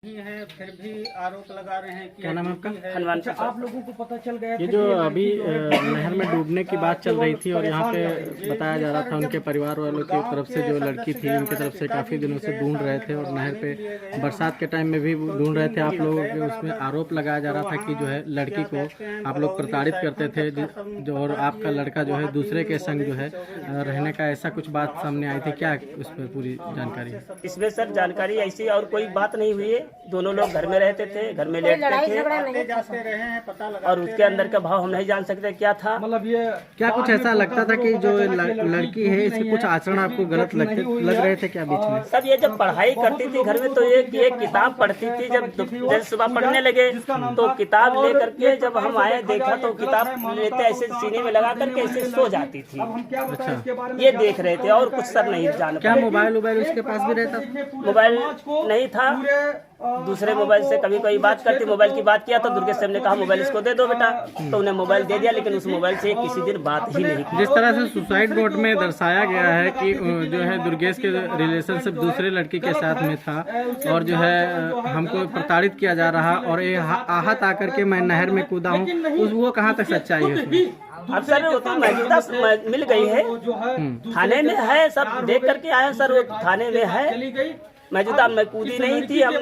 नहीं है, फिर भी आरोप लगा रहे हैं कि क्या नाम है आपका? हनुमान अच्छा, प्रसाद। आप लोगों को पता चल गया ये जो अभी नहर में डूबने की बात चल रही थी और यहाँ पे बताया जा रहा था उनके परिवार वालों की तरफ से जो लड़की थी उनकी तरफ से काफ़ी दिनों से ढूंढ रहे थे और नहर पे बरसात के टाइम में भी ढूंढ रहे थे आप लोगों के। उसमें आरोप लगाया जा रहा था कि जो है लड़की को आप लोग प्रताड़ित करते थे जो और आपका लड़का जो है दूसरे के संग जो है रहने का ऐसा कुछ बात सामने आई थी। क्या उस पर पूरी जानकारी है? इसमें सर जानकारी ऐसी और कोई बात नहीं हुई है। दोनों लोग घर में रहते थे, घर में लेटते थे जाते रहे हैं, पता लगा और उसके अंदर का भाव हम नहीं जान सकते क्या था। मतलब ये क्या कुछ ऐसा लगता था कि जो लड़की है इसके कुछ आचरण आपको गलत लग रहे थे क्या बीच में? सब ये जब पढ़ाई करती थी घर में तो ये किताब पढ़ती थी। जब सुबह पढ़ने लगे तो किताब ले करके जब हम आए देखा तो किताब लेते ऐसे सीने में लगा करके ऐसे सो जाती थी। अच्छा, ये देख रहे थे और कुछ सर नहीं जान क्या पाए। मोबाइल उसके पास भी रहता था? मोबाइल नहीं था, दूसरे मोबाइल से कभी कोई बात करती। मोबाइल की बात किया तो दुर्गेश साहब ने कहा मोबाइल इसको दे दो बेटा, तो उन्हें मोबाइल दे दिया। लेकिन उस मोबाइल से किसी दिन बात ही नहीं की। जिस तरह से सुसाइड नोट में दर्शाया गया है कि जो है दुर्गेश के रिलेशनशिप दूसरे लड़की के साथ में था और जो है हमको प्रताड़ित किया जा रहा और ये आहत आकर के मैं नहर में कूदा हूँ, वो कहाँ तक सच्चाई है उसमें? अब सर वो तो मौजूदा मिल गई है, थाने में है, सब देख करके आए सर, वो थाने में है मौजूदा। मैं कूदी नहीं थी। हम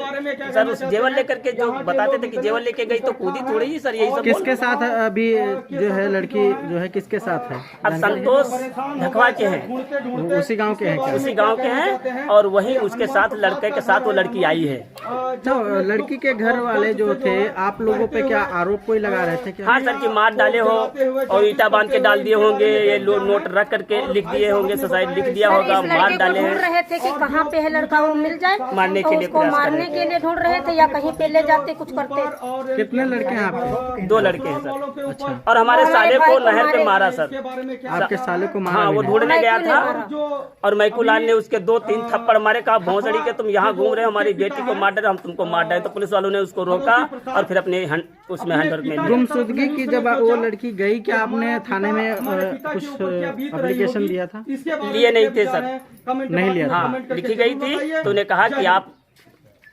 सर उस जेवर लेकर के जो बताते थे कि जेवर लेके गई तो कूदी थोड़ी ही सर, यही सब। किसके साथ अभी जो है लड़की जो है किसके साथ है? अब संतोष धकवा के हैं, वो उसी गांव के हैं क्या? उसी गांव के हैं और वही उसके साथ लड़के के साथ वो लड़की आई है। अच्छा, लड़की के घर वाले जो थे आप लोगों पे क्या आरोप कोई लगा रहे थे क्या? हाँ सर, की मार डाले हो और ईटा बांध के डाल दिए होंगे, ये नोट रख करके लिख दिए होंगे, सुसाइड लिख दिया होगा, मार डाले हैं। रहे थे कि कहाँ पे है लड़का वो मिल जाए, मारने के लिए उसको मारने के लिए ढूंढ रहे थे या कहीं पे ले जाते कुछ करते। कितने लड़के हैं आपके? 2 लड़के हैं सर। अच्छा, और हमारे साले को नहर पे मारा सर। आपके साले को मारा? हाँ, वो ढूंढने गया था और मैकुलाल ने उसके 2-3 थप्पड़ मारे, कहा भौंसड़ी के तुम यहाँ घूम रहे हो, हमारी बेटी को मार रहे हो, हम तुमको मार रहे। तो पुलिस वालों ने उसको रोका और फिर अपने उसमें हैंडवर्क में गुमशुदगी की जब वो लड़की गई, क्या आपने थाने में कुछ एप्लीकेशन दिया था? लिए नहीं थे सर, नहीं लिया था? हाँ लिखी गई थी। तो उन्हें कहा कि आप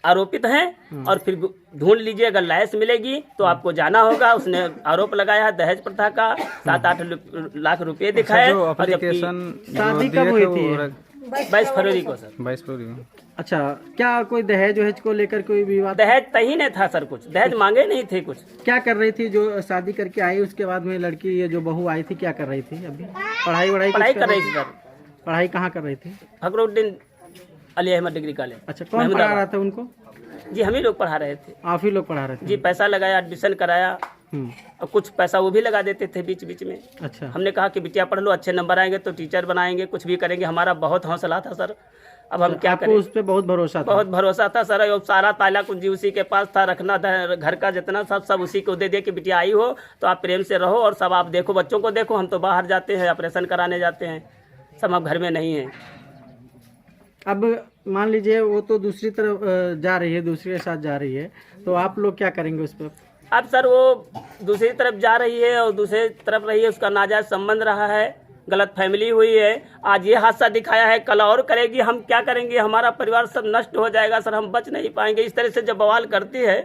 आरोपित हैं और फिर ढूंढ लीजिए, अगर लाश मिलेगी तो आपको जाना होगा। उसने आरोप लगाया है दहेज प्रथा का, 7-8 लाख रुपए दिखाए। और जबकि शादी कब हुई थी? 22 फरवरी को सर। 22 फरवरी। अच्छा, क्या कोई दहेज वहेज को लेकर कोई विवाद? दहेज तही नहीं था सर, कुछ दहेज मांगे नहीं थे कुछ। क्या कर रही थी जो शादी करके आई उसके बाद में लड़की ये जो बहू आई थी, क्या कर रही थी? अभी पढ़ाई कर रही थी सर। पढ़ाई कहाँ कर रही थी? Fakhruddin Ali Ahmed degree college. अच्छा, कौन पढ़ा रहा था उनको? जी हम ही लोग पढ़ा रहे थे। आप ही लोग पढ़ा रहे थे? जी, पैसा लगाया, एडमिशन कराया और कुछ पैसा वो भी लगा देते थे बीच बीच में। अच्छा, हमने कहा कि बिटिया पढ़ लो, अच्छे नंबर आएंगे तो टीचर बनाएंगे, कुछ भी करेंगे। हमारा बहुत हौसला था सर। अब हम क्या करें? उस पे बहुत भरोसा था? बहुत भरोसा था सर। और सारा ताला कुंजी उसी के पास था, रखना था घर का जितना सब उसी को दे दिया कि बिटिया आई हो तो आप प्रेम से रहो और सब आप देखो, बच्चों को देखो। हम तो बाहर जाते हैं, ऑपरेशन कराने जाते हैं, सब हम घर में नहीं हैं। अब मान लीजिए वो तो दूसरी तरफ जा रही है, दूसरे के साथ जा रही है, तो आप लोग क्या करेंगे उस पर? अब सर वो दूसरी तरफ जा रही है और दूसरी तरफ रही है, उसका नाजायज संबंध रहा है, गलत फैमिली हुई है। आज ये हादसा दिखाया है, कल और करेगी। हम क्या करेंगे? हमारा परिवार सब नष्ट हो जाएगा सर, हम बच नहीं पाएंगे। इस तरह से जब बवाल करती है,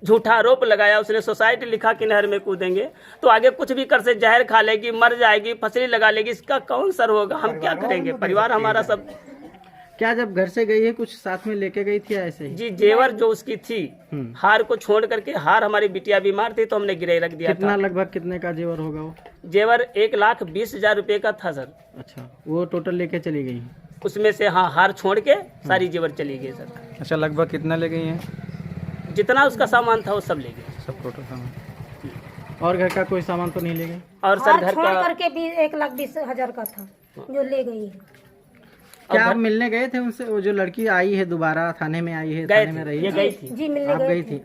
झूठा आरोप लगाया, उसने सोसाइटी लिखा कि नहर में कूदेंगे, तो आगे कुछ भी कर से जहर खा लेगी, मर जाएगी, फसली लगा लेगी, इसका कौन सर होगा? हम क्या करेंगे? परिवार हमारा सब। क्या जब घर से गई है कुछ साथ में लेके गई थी ऐसे ही? जी, जेवर जो उसकी थी, हार को छोड़ करके, हार हमारी बिटिया बीमार थी तो हमने गिरे रख दिया कितना था। लगभग कितने का जेवर होगा वो? जेवर 1,20,000 रुपए का था सर। अच्छा, वो टोटल लेके चली गई? उसमें से हाँ, हार छोड़ के सारी जेवर चली गई सर। अच्छा, लगभग कितना ले गई है? जितना उसका सामान था वो सब ले गए, सब टोटल सामान। और घर का कोई सामान तो नहीं ले गए? और सर घर छोड़ का करके भी 1,20,000 का था जो ले गई है। क्या आप मिलने गए थे उनसे? वो जो लड़की आई है दोबारा थाने में आई है, गए थाने में थे, रही ये है? गई थी। जी मिलने आप गई थी?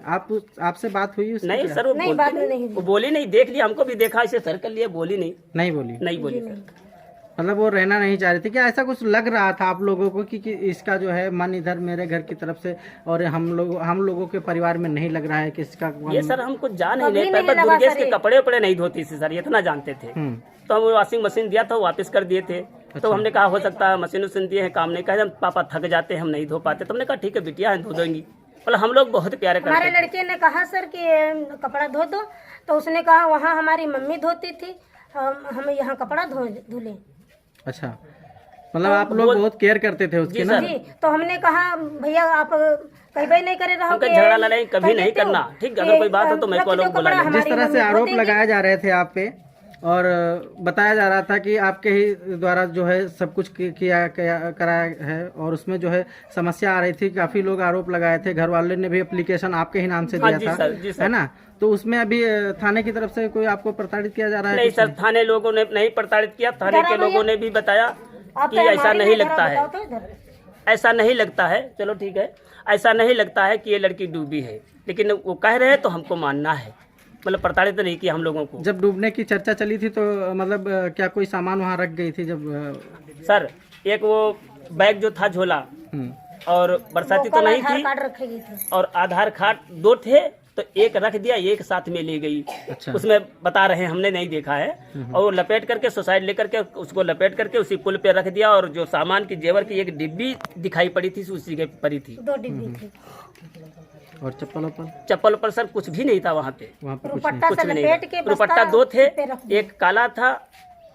आपसे बात हुई उससे? नहीं क्या? सर, वो नहीं, बोलती बाद में नहीं वो बोली नहीं, देख लिया, हमको भी देखा, इसे सर कर लिया, बोली नहीं, नहीं बोली? नहीं बोली सर। मतलब वो रहना नहीं चाह रही थी क्या? ऐसा कुछ लग रहा था आप लोगों को कि इसका जो है मन इधर मेरे घर की तरफ से और हम लोगों के परिवार में नहीं लग रहा है कि इसका ये सर हमको जान ही नहीं पाया। दुर्गेश के कपड़े उपड़े नहीं धोती थी सर, इतना जानते थे। तो हम वॉशिंग मशीन दिया था, वापस कर दिए थे। तो हमने कहा हो सकता है मशीन उशीन दिए हैं, काम नहीं, कहे हम पापा थक जाते हैं, हम नहीं धो पाते। तो हमने कहा ठीक है बिटिया है, धो देंगी। मतलब हम लोग बहुत प्यार करते हमारे थे। लड़के ने कहा सर कि कपड़ा धो दो, तो उसने कहा वहाँ हमारी मम्मी धोती थी, हम यहाँ कपड़ा धुले। अच्छा, मतलब आप लोग बहुत केयर करते थे उसकी जी ना? सर। जी, तो हमने कहा भैया आप कहीं भी नहीं करे रहो उनका कि झगड़ा लड़ाई कभी कह नहीं देते हो करना, ठीक? अगर कि कोई बात हो तो मेरे को रख दो लोग बुला कपड़ा, लेंगे। जिस हमारी तरह से मम्मी धो आरोप देंगी। लगाए जा रहे थे आप पे और बताया जा रहा था कि आपके ही द्वारा जो है सब कुछ कराया है, और उसमें जो है समस्या आ रही थी, काफी लोग आरोप लगाए थे, घर वाले ने भी एप्लीकेशन आपके ही नाम से हाँ दिया जी था, सर, जी सर। है ना? तो उसमें अभी थाने की तरफ से कोई आपको प्रताड़ित किया जा रहा है? नहीं कुछ सर, थाने लोगों ने नहीं प्रताड़ित किया, थाने के लोगों ने भी बताया आप कि तो ऐसा हमारी नहीं जरा लगता है, बताओ तो इधर। ऐसा नहीं लगता है, चलो ठीक है, ऐसा नहीं लगता है कि ये लड़की डूबी है, लेकिन वो कह रहे हैं तो हमको मानना है, मतलब प्रताड़ित नहीं किया हम लोगों को। जब डूबने की चर्चा चली थी तो मतलब क्या कोई सामान वहाँ रख गई थी जब सर एक वो बैग जो था झोला, हम्म, और बरसाती तो कल नहीं आधार थी, कार्ड रखेगी थी। और आधार कार्ड 2 थे, तो एक रख दिया, एक साथ में ले गई। अच्छा। उसमें बता रहे हैं, हमने नहीं देखा है, और वो लपेट करके सुसाइड लेकर के उसको लपेट करके उसी पुल पे रख दिया, और जो सामान की जेवर की एक डिब्बी दिखाई पड़ी थी उसी के पड़ी थी। 2 डिब्बी थी। और चप्पल चप्पल पर सर कुछ भी नहीं था वहाँ पे, वहाँ पे कुछ दुपट्टा कुछ से भी नहीं लपेट के था। दुपट्टा 2 थे, पे रख दिया। एक काला था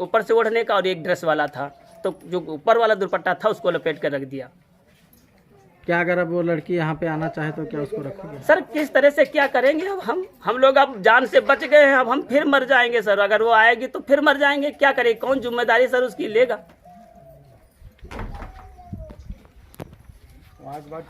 ऊपर से ओढ़ने का और एक ड्रेस वाला था, तो जो ऊपर वाला दुपट्टा था उसको लपेट कर रख दिया। क्या अगर अब वो लड़की यहाँ पे आना चाहे तो क्या उसको रखोगे? सर किस तरह से क्या करेंगे अब हम लोग अब जान से बच गए हैं, अब हम फिर मर जाएंगे सर, अगर वो आएगी तो फिर मर जाएंगे, क्या करें, कौन जिम्मेदारी सर उसकी लेगा? आज बात